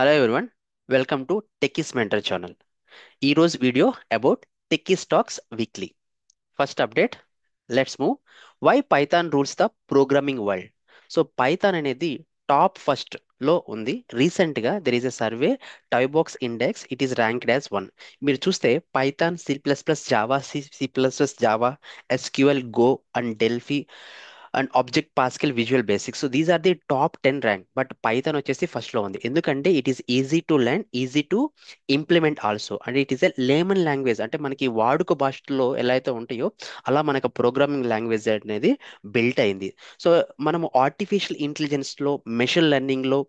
Hello everyone, welcome to Techies Mentor channel. ఈ రోజు video about Techies Talks weekly. First update, let's move. Why Python rules the programming world. So Python అనేది top first లో ఉంది. Recent గా there is a survey, toybox index, it is ranked as one. మీరు చూస్తే Python, C plus plus Java, C plus plus Java, SQL, Go and Delphi and Object Pascal, Visual Basics. So these are the top 10 rank. But Python వచ్చేసి first లో ఉంది. ఎందుకంటే it is easy to learn, easy to implement also, and it is a layman language. అంటే మనకి వాడుక భాషలో ఎలా అయితే ఉంటాయో అలా మనకు ప్రోగ్రామింగ్ లాంగ్వేజ్ అనేది బిల్ట్ అయింది. సో మనము ఆర్టిఫిషియల్ ఇంటెలిజెన్స్ లో, మెషిన్ లెర్నింగ్ లో,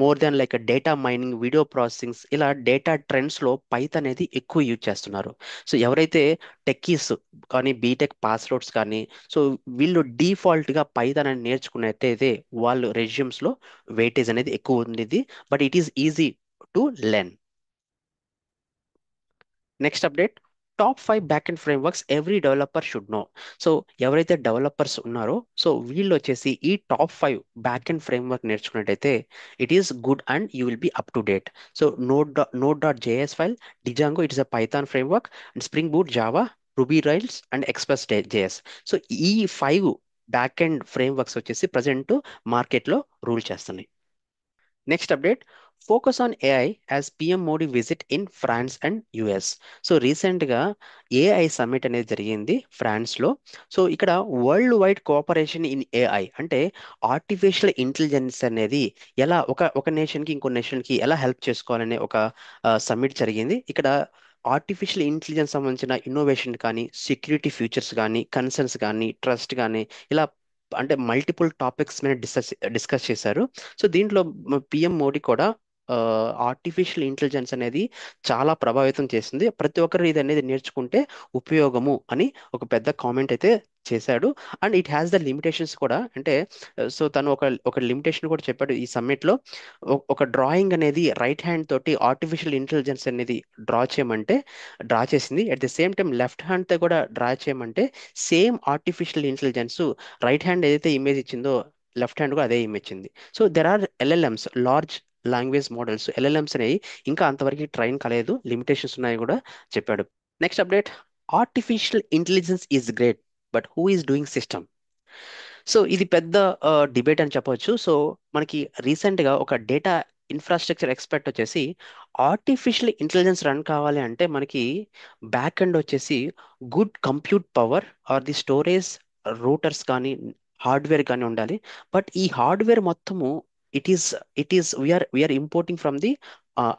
more than like data mining, video processings, ఇలా డేటా ట్రెండ్స్ లో పైథాన్ అనేది ఎక్కువ యూజ్ చేస్తున్నారు. సో ఎవరైతే టెక్కీస్ కానీ, బీటెక్ పాస్ అవుట్స్ కానీ, సో వీళ్ళు డిఫాల్ట్ గా పైథాన్ అని నేర్చుకున్నట్టయితే వాళ్ళు రెజ్యూమ్స్ లో వెయిటేజ్ అనేది ఎక్కువ ఉండేది. But it is easy to learn. Next update, top 5 back end frameworks every developer should know. So ఎవరైతే డెవలపర్స్ ఉన్నారో సో వీళ్ళు వచ్చేసి ఈ టాప్ 5 బ్యాక్ అండ్ ఫ్రేమ్వర్క్ నేర్చుకున్నట్టయితే it is good and you will be up to date. So Node dot JS file, Django, it is a Python framework, and Spring Boot, Java, Ruby Rails and Express JS. So ఈ 5 back end frameworks వచ్చేసి present మార్కెట్లో rule చేస్తున్నాయి. Next update, focus on AI as PM Modi visit in France and US. So రీసెంట్గా AI summit అనేది జరిగింది ఫ్రాన్స్లో. So ఇక్కడ world wide cooperation in AI అంటే ఆర్టిఫిషియల్ ఇంటెలిజెన్స్ అనేది ఎలా ఒక ఒక నేషన్కి ఇంకో నేషన్కి ఎలా హెల్ప్ చేసుకోవాలనే ఒక సమ్మిట్ జరిగింది. ఇక్కడ ఆర్టిఫిషియల్ ఇంటెలిజెన్స్ సంబంధించిన ఇన్నోవేషన్ కానీ, సెక్యూరిటీ ఫీచర్స్ కానీ, కన్సర్న్స్ కానీ, ట్రస్ట్ కానీ, ఇలా అంటే మల్టిపుల్ టాపిక్స్ మీద డిస్కస్ చేశారు. సో దీంట్లో పిఎం మోడీ కూడా ఆర్టిఫిషియల్ ఇంటెలిజెన్స్ అనేది చాలా ప్రభావితం చేసింది, ప్రతి ఒక్కరు ఇది అనేది నేర్చుకుంటే ఉపయోగము అని ఒక పెద్ద కామెంట్ అయితే చేశాడు. And it has the limitations కూడా. అంటే సో తను ఒక ఒక లిమిటేషన్ కూడా చెప్పాడు ఈ సమ్మిట్ లో. ఒక డ్రాయింగ్ అనేది రైట్ హ్యాండ్ తోటి ఆర్టిఫిషియల్ ఇంటెలిజెన్స్ అనేది డ్రా చేయమంటే డ్రా చేసింది. At the same time left hand తో కూడా డ్రా చేయమంటే same artificial intelligence right hand ఏదైతే ఇమేజ్ ఇచ్చిందో లెఫ్ట్ హ్యాండ్ కూడా అదే ఇమేజ్ ఇచ్చింది. So there are LLMs, large language models, LLMs అనేవి ఇంకా అంతవరకు ట్రైన్ కాలేదు, లిమిటేషన్స్ ఉన్నాయి కూడా చెప్పాడు. Next update, artificial intelligence is great but who is doing system. So ఇది పెద్ద డిబేట్ అని చెప్పొచ్చు. సో మనకి రీసెంట్గా ఒక డేటా ఇన్ఫ్రాస్ట్రక్చర్ ఎక్స్పర్ట్ వచ్చేసి ఆర్టిఫిషియల్ ఇంటెలిజెన్స్ రన్ కావాలి అంటే మనకి బ్యాక్ ఎండ్ వచ్చేసి good compute power or the storage, routers కానీ, హార్డ్వేర్ కానీ ఉండాలి. బట్ ఈ హార్డ్వేర్ మొత్తము it is it is we are importing from the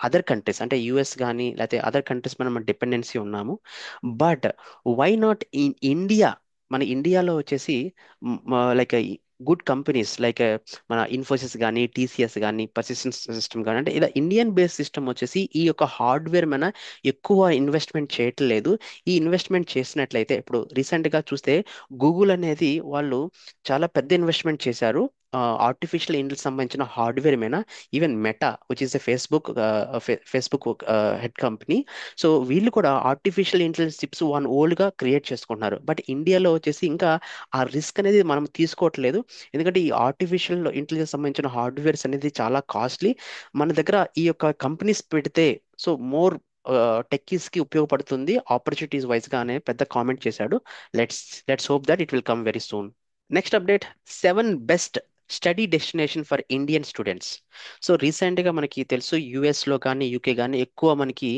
other countries, అంటే యుఎస్ కానీ లేకపోతే అదర్ కంట్రీస్ మనం డిపెండెన్సీ ఉన్నాము. But why not in India? మన ఇండియాలో వచ్చేసి లైక్ గుడ్ కంపెనీస్ లైక్ మన ఇన్ఫోసిస్ కానీ, టీసీఎస్ కానీ, పర్సిస్టెంట్ సిస్టమ్ కానీ, అంటే ఇలా ఇండియన్ బేస్డ్ సిస్టమ్ వచ్చేసి ఈ యొక్క హార్డ్వేర్ మీద ఎక్కువ ఇన్వెస్ట్మెంట్ చేయట్లేదు. ఈ ఇన్వెస్ట్మెంట్ చేసినట్లయితే ఇప్పుడు రీసెంట్గా చూస్తే గూగుల్ అనేది వాళ్ళు చాలా పెద్ద ఇన్వెస్ట్మెంట్ చేశారు ఆర్టిఫిషియల్ ఇంటెలిజెన్స్ సంబంధించిన హార్డ్వేర్ మీద. Even Meta which is a Facebook head company, so వీళ్ళు కూడా ఆర్టిఫిషియల్ ఇంటెలిజెన్స్ చిప్స్ వన్ ఓల్డ్గా క్రియేట్ చేసుకుంటున్నారు. బట్ ఇండియాలో వచ్చేసి ఇంకా ఆ రిస్క్ అనేది మనం తీసుకోవట్లేదు. ఎందుకంటే ఈ ఆర్టిఫిషియల్ ఇంటెలిజెన్స్ సంబంధించిన హార్డ్వేర్స్ అనేది చాలా కాస్ట్లీ. మన దగ్గర ఈ యొక్క కంపెనీస్ పెడితే సో మోర్ టెక్కీస్ కి ఉపయోగపడుతుంది ఆపర్చునిటీస్ వైజ్ గా అనే పెద్ద కామెంట్ చేశాడు. Let's let's hope that it will come very soon. Next update, 7 best study destination for Indian students. So రీసెంట్గా మనకి తెలుసు యూఎస్లో కానీ, యూకే కానీ ఎక్కువ మనకి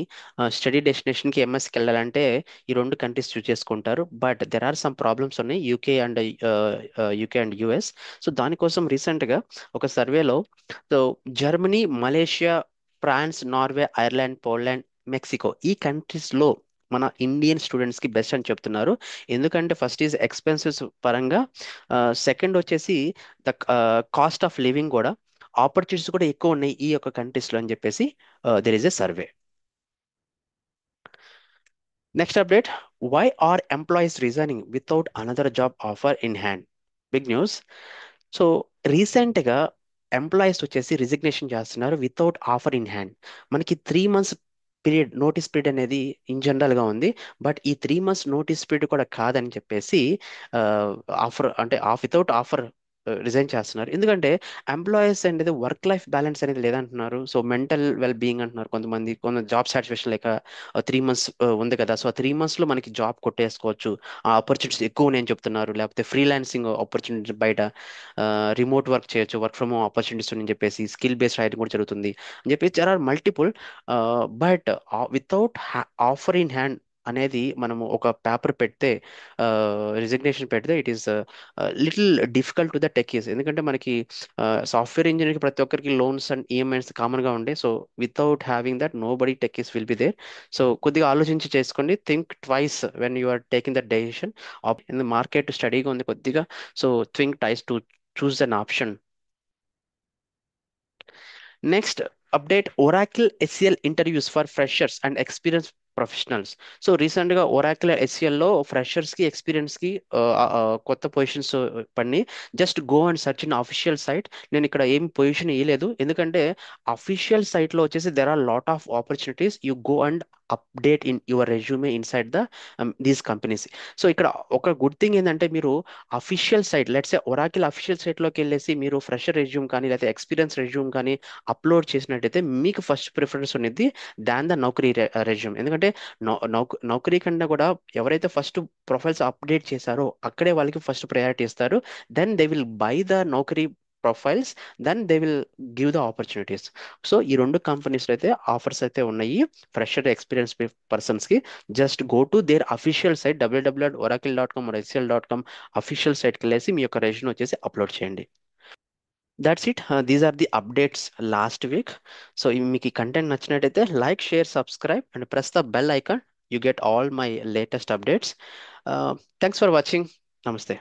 స్టడీ డెస్టినేషన్కి, ఎంఎస్కి వెళ్ళాలంటే ఈ రెండు కంట్రీస్ చూస్ చేసుకుంటారు. But there are some problems ఉన్నాయి యూకే అండ్ యుఎస్. సో దానికోసం రీసెంట్గా ఒక సర్వేలో so Germany, Malaysia, France, Norway, Ireland, Poland, Mexico ఈ కంట్రీస్లో మన ఇండియన్ స్టూడెంట్స్కి బెస్ట్ అని చెప్తున్నారు. ఎందుకంటే ఫస్ట్ ఈజ్ ఎక్స్పెన్సెస్ పరంగా, సెకండ్ వచ్చేసి ద కాస్ట్ ఆఫ్ లివింగ్ కూడా, ఆపర్చునిటీస్ కూడా ఎక్కువ ఉన్నాయి ఈ యొక్క కంట్రీస్లో అని చెప్పేసి there is a survey. Next update, why are employees resigning without another job offer in hand. Big news. So రీసెంట్గా ఎంప్లాయీస్ వచ్చేసి రిజిగ్నేషన్ చేస్తున్నారు వితౌట్ ఆఫర్ ఇన్ హ్యాండ్. మనకి 3 months పీరియడ్, నోటీస్ పీరియడ్ అనేది ఇన్ జనరల్గా ఉంది. బట్ ఈ 3 months notice period కూడా కాదని చెప్పేసి ఆఫర్ అంటే వితౌట్ ఆఫర్ రిజైన్ చేస్తున్నారు. ఎందుకంటే ఎంప్లాయీస్ అనేది వర్క్ లైఫ్ బ్యాలెన్స్ అనేది లేదంటున్నారు. సో మెంటల్ వెల్ బీయింగ్ అంటున్నారు కొంతమంది. కొంత జాబ్ సాటిస్ఫాక్షన్ లేక 3 మంత్స్ ఉంది కదా, సో ఆ 3 మంత్స్లో మనకి జాబ్ కొట్టేసుకోవచ్చు, ఆ ఆపర్చునిటీస్ ఎక్కువ నేను చెప్తున్నారు. లేకపోతే ఫ్రీలాన్సింగ్ ఆపర్చునిటీస్ బయట రిమోట్ వర్క్ చేయొచ్చు, వర్క్ ఫ్రమ్ హోమ్ ఆపర్చునిటీస్ అని చెప్పేసి స్కిల్ బేస్డ్ హైరింగ్ కూడా జరుగుతుంది అని చెప్పి there are multiple. But without offer in hand అనేది మనము ఒక పేపర్ పెడితే, రిజిగ్నేషన్ పెడితే, it is little difficult to the techies. ఎందుకంటే మనకి సాఫ్ట్వేర్ ఇంజనీర్కి ప్రతి ఒక్కరికి లోన్స్ అండ్ ఈఎంఐస్ కామన్గా ఉండే. So without having that nobody techies will be there. So కొద్దిగా ఆలోచించి చేసుకోండి, think twice when you are taking that decision. Market స్టడీగా ఉంది కొద్దిగా, so think twice to choose an option. Next update, Oracle HCL interviews for freshers and experience professionals. So రీసెంట్గా Oracle ఎస్సిఎల్లో ఫ్రెషర్స్కి ఎక్స్పీరియన్స్కి కొత్త పొజిషన్స్ పడినాయి. Just go and search in official site. నేను ఇక్కడ ఏం పొజిషన్ ఇవ్వలేదు, ఎందుకంటే అఫీషియల్ సైట్లో వచ్చేసి there are lot of opportunities. You go and update in your resume inside the these companies. So ఇక్కడ ఒక గుడ్ థింగ్ ఏంటంటే, మీరు official site, let's a Oracle official సైట్లోకి వెళ్ళేసి మీరు ఫ్రెషర్ రెజ్యూమ్ కానీ లేకపోతే ఎక్స్పీరియన్స్ రెజ్యూమ్ కానీ అప్లోడ్ చేసినట్టయితే మీకు ఫస్ట్ ప్రిఫరెన్స్ ఉన్నది దాన్ ద నౌకరీ రెజ్యూమ్. ఎందుకంటే నౌకరీ కన్నా కూడా ఎవరైతే ఫస్ట్ ప్రొఫైల్స్ అప్డేట్ చేశారో అక్కడే వాళ్ళకి ఫస్ట్ ప్రయారిటీ ఇస్తారు. Then they will buy the Naukri profiles, then they will give the opportunities. So ఈ రెండు కంపెనీస్లో అయితే ఆఫర్స్ అయితే ఉన్నాయి ఫ్రెషర్ ఎక్స్పీరియన్స్ పర్సన్స్కి. Just go to their official site www.oracle.com hcl.com official సైట్కి వెళ్ళేసి మీ యొక్క రెజ్యూమ్ వచ్చేసి అప్లోడ్ చేయండి. That's it. These are the updates last week. So మీకు ఈ కంటెంట్ నచ్చినట్టయితే like, share, subscribe and press the bell icon. You get all my latest updates. Thanks for watching. నమస్తే.